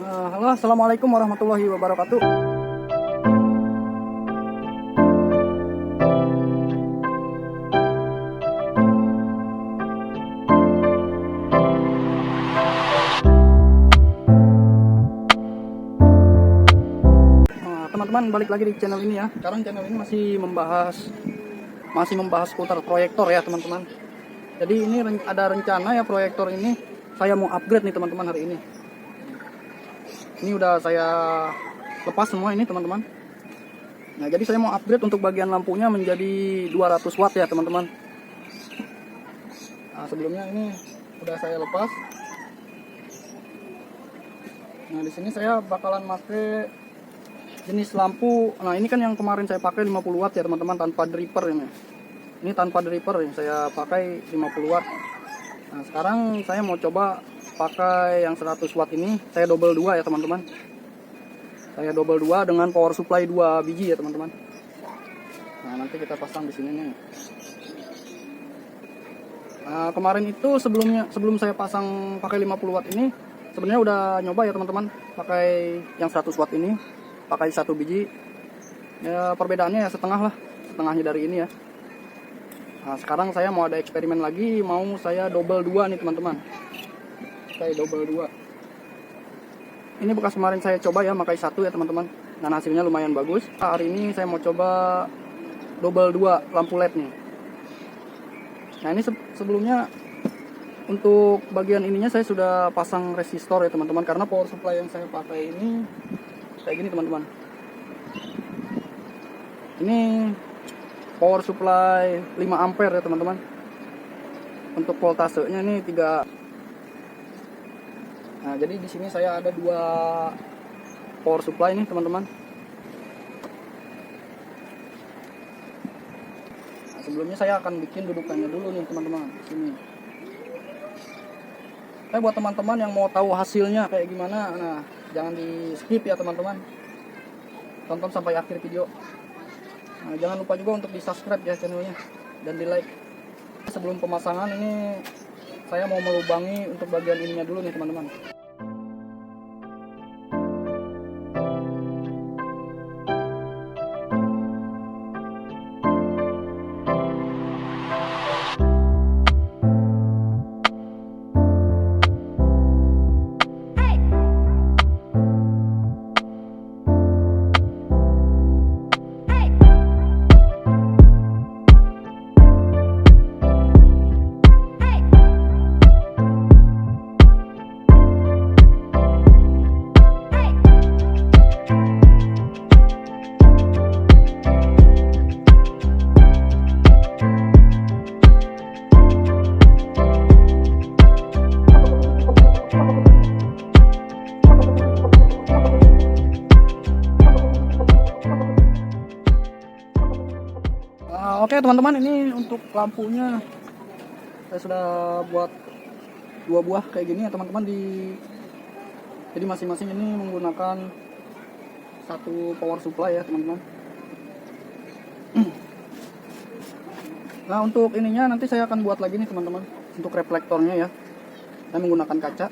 Halo, assalamualaikum warahmatullahi wabarakatuh. Teman-teman, balik lagi di channel ini ya. Sekarang channel ini masih membahas seputar proyektor ya teman-teman. Jadi ini ada rencana ya, proyektor ini saya mau upgrade nih teman-teman hari ini. Ini udah saya lepas semua ini teman-teman. Nah, jadi saya mau upgrade untuk bagian lampunya menjadi 200 watt ya teman-teman. Nah, sebelumnya ini udah saya lepas. Nah, di sini saya bakalan pakai jenis lampu. Nah, ini kan yang kemarin saya pakai 50 watt ya teman-teman, tanpa dripper ini. Ini tanpa dripper yang saya pakai 50 watt. Nah, sekarang saya mau coba pakai yang 100 watt ini. Saya double 2 ya teman-teman. Saya double 2 dengan power supply 2 biji ya teman-teman. Nah, nanti kita pasang di sini nih. Nah, kemarin itu sebelum saya pasang pakai 50 watt ini, sebenarnya udah nyoba ya teman-teman, pakai yang 100 watt ini, pakai 1 biji. Ya, perbedaannya ya setengah lah, setengahnya dari ini ya. Nah, sekarang saya mau ada eksperimen lagi, mau saya double 2 nih teman-teman. Saya double 2. Ini bekas kemarin saya coba ya, pakai 1 ya teman-teman. Dan hasilnya lumayan bagus. Nah, hari ini saya mau coba double 2 lampu LED nih. Nah, ini sebelumnya untuk bagian ininya saya sudah pasang resistor ya teman-teman, karena power supply yang saya pakai ini kayak gini teman-teman. Ini power supply 5 ampere ya teman-teman. Untuk voltasenya ini 3. Nah, jadi di sini saya ada 2 power supply nih teman-teman. Nah, sebelumnya saya akan bikin dudukannya dulu nih teman-teman di sini. Buat teman-teman yang mau tahu hasilnya kayak gimana, nah jangan di skip ya teman-teman. Tonton sampai akhir video. Nah, jangan lupa juga untuk di subscribe ya channelnya dan di like. Sebelum pemasangan ini saya mau melubangi untuk bagian ininya dulu nih teman-teman. Oke teman-teman, ini untuk lampunya saya sudah buat 2 buah kayak gini ya teman-teman. Jadi masing-masing ini menggunakan 1 power supply ya teman-teman. Nah, untuk ininya nanti saya akan buat lagi nih teman-teman, untuk reflektornya ya. Saya menggunakan kaca.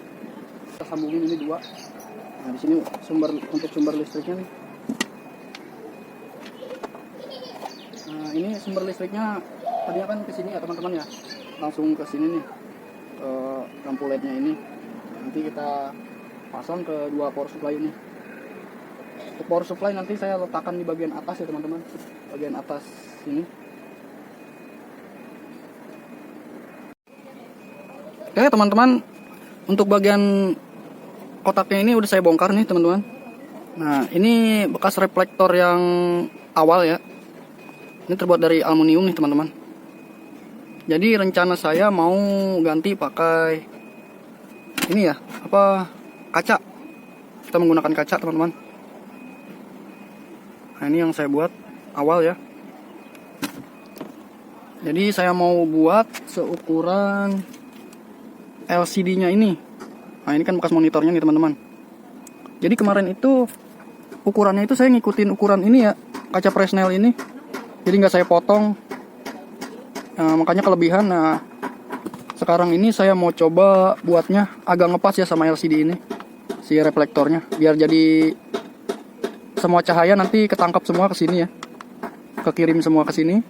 Kita sambungin ini 2. Nah, di sini sumber listriknya nih. Nah, ini sumber listriknya tadinya kan ke sini ya teman-teman ya, langsung ke sini nih, ke lampu LED-nya ini. Nanti kita pasang ke 2 power supply ini. Untuk power supply nanti saya letakkan di bagian atas ya teman-teman, bagian atas sini. Oke teman-teman, untuk bagian kotaknya ini udah saya bongkar nih teman-teman. Nah, ini bekas reflektor yang awal ya. Ini terbuat dari aluminium nih teman-teman. Jadi rencana saya mau ganti pakai ini ya, kaca. Kita menggunakan kaca teman-teman. Nah, ini yang saya buat awal ya. Jadi saya mau buat seukuran LCD-nya ini. Nah, ini kan bekas monitornya nih teman-teman. Jadi kemarin itu ukurannya itu saya ngikutin ukuran ini ya, kaca Fresnel ini. Jadi nggak saya potong, makanya kelebihan. Nah, sekarang ini saya mau coba buatnya agak ngepas ya sama LCD ini. si reflektornya, biar jadi semua cahaya nanti ketangkap semua ke sini ya, kekirim semua ke sini.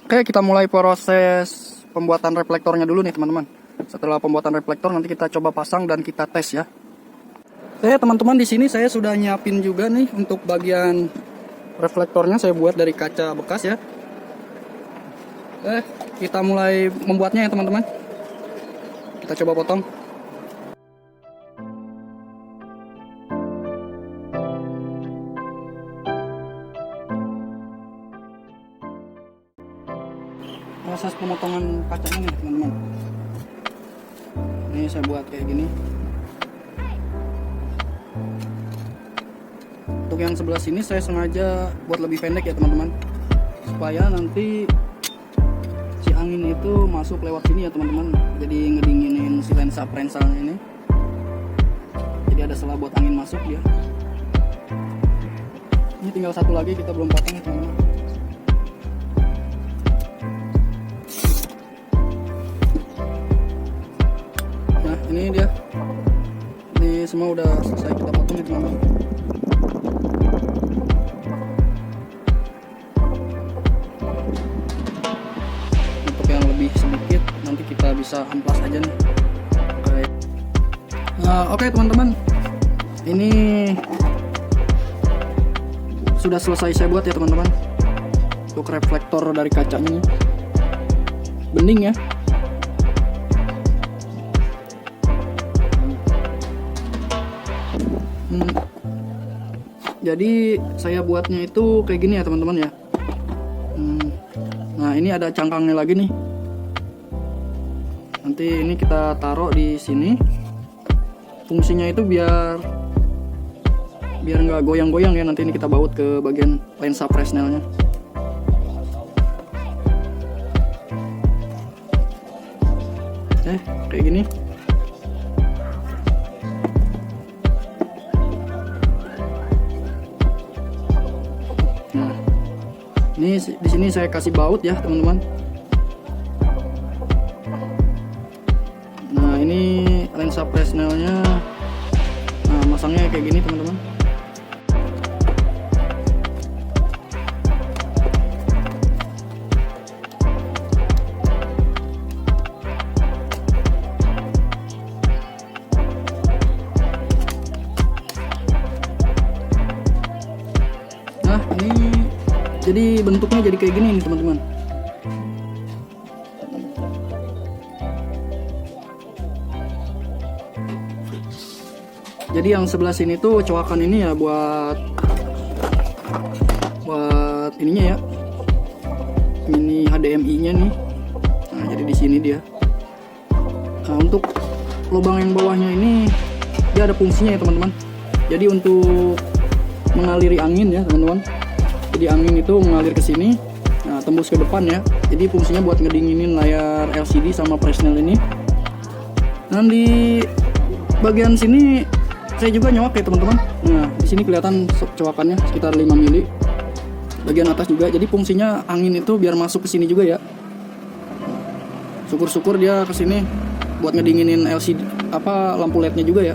Oke, kita mulai proses pembuatan reflektornya dulu nih teman-teman. Setelah pembuatan reflektor nanti kita coba pasang dan kita tes ya. Oke teman-teman, di sini saya sudah nyiapin juga nih untuk bagian reflektornya, saya buat dari kaca bekas ya. Kita mulai membuatnya ya teman-teman. Kita coba potong. Proses pemotongan kacanya nih teman-teman. Ini saya buat kayak gini. Untuk yang sebelah sini saya sengaja buat lebih pendek ya teman-teman, supaya nanti si angin itu masuk lewat sini ya teman-teman. Jadi ngedinginin si lensa prensalnya ini. Jadi ada celah buat angin masuk ya. Ini tinggal satu lagi, kita belum potong ya teman-teman. Nah ini dia, ini semua udah selesai kita potong ya teman-teman. Untuk yang lebih sedikit nanti kita bisa amplas aja nih. Oke teman-teman, ini sudah selesai saya buat ya teman-teman. Untuk reflektor dari kacanya nih, bening ya. Jadi saya buatnya itu kayak gini ya teman-teman ya. Nah ini ada cangkangnya lagi nih. Nanti ini kita taruh di sini. Fungsinya itu biar nggak goyang-goyang ya. Nanti ini kita baut ke bagian lensa Fresnelnya. Kayak gini. Nah, ini di sini saya kasih baut ya teman-teman. Nah ini lensa Fresnelnya. Nah masangnya kayak gini teman-teman. Nah ini jadi bentuknya jadi kayak gini nih teman-teman. Jadi yang sebelah sini tuh coakan ini ya buat ininya ya, ini HDMI-nya nih. Nah jadi di sini dia. Nah untuk lubang yang bawahnya ini dia ada fungsinya ya teman-teman. Jadi untuk mengaliri angin ya teman-teman. Jadi angin itu mengalir ke sini, nah tembus ke depan ya. Jadi fungsinya buat ngedinginin layar LCD sama Fresnel ini. Dan di bagian sini saya juga nyowak ya teman-teman. Nah di sini kelihatan cowakannya sekitar 5 mili. Bagian atas juga. Jadi fungsinya angin itu biar masuk ke sini juga ya. Syukur-syukur dia ke sini buat ngedinginin LCD lampu LED-nya juga ya.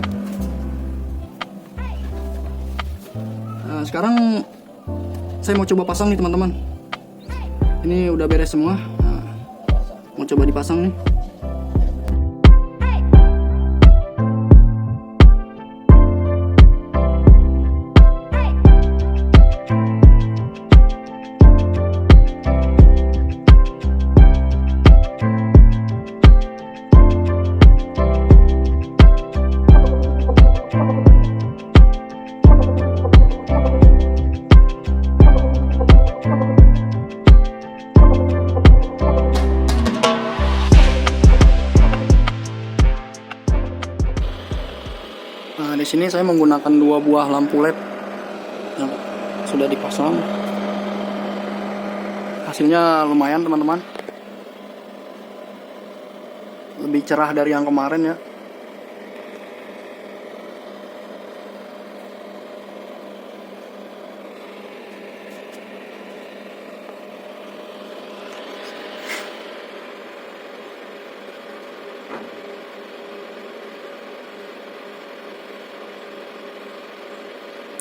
Nah, sekarang saya mau coba pasang nih teman-teman. Ini udah beres semua. Nah, mau coba dipasang nih. Nah, di sini saya menggunakan 2 buah lampu LED yang sudah dipasang. Hasilnya lumayan teman-teman. Lebih cerah dari yang kemarin ya.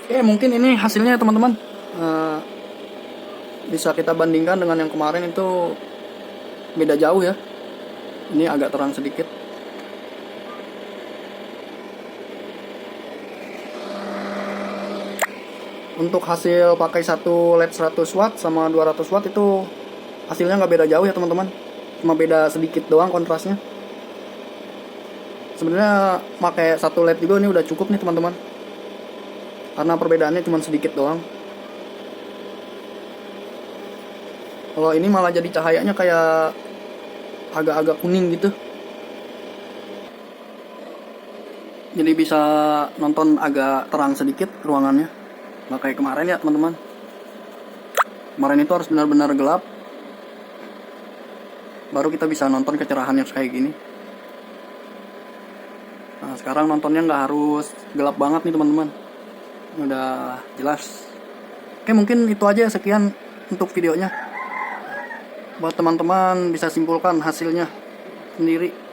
Oke, mungkin ini hasilnya ya teman-teman. Bisa kita bandingkan dengan yang kemarin itu beda jauh ya. Ini agak terang sedikit. Untuk hasil pakai satu LED 100 watt sama 200 watt itu hasilnya nggak beda jauh ya teman-teman, cuma beda sedikit doang kontrasnya. Sebenarnya pakai satu LED juga ini udah cukup nih teman-teman, karena perbedaannya cuma sedikit doang. Kalau ini malah jadi cahayanya kayak agak-agak kuning gitu, jadi bisa nonton agak terang sedikit ruangannya. Nggak kayak kemarin ya teman-teman. Kemarin itu harus benar-benar gelap, baru kita bisa nonton kecerahan yang kayak gini. Nah sekarang nontonnya nggak harus gelap banget nih teman-teman, udah jelas. Oke, mungkin itu aja, sekian untuk videonya. Buat teman-teman bisa simpulkan hasilnya sendiri.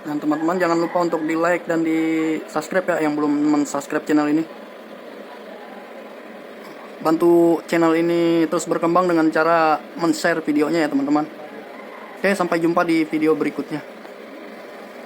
Dan teman-teman jangan lupa untuk di like dan di subscribe ya, yang belum men-subscribe channel ini. Bantu channel ini terus berkembang dengan cara men-share videonya ya teman-teman. Oke, sampai jumpa di video berikutnya.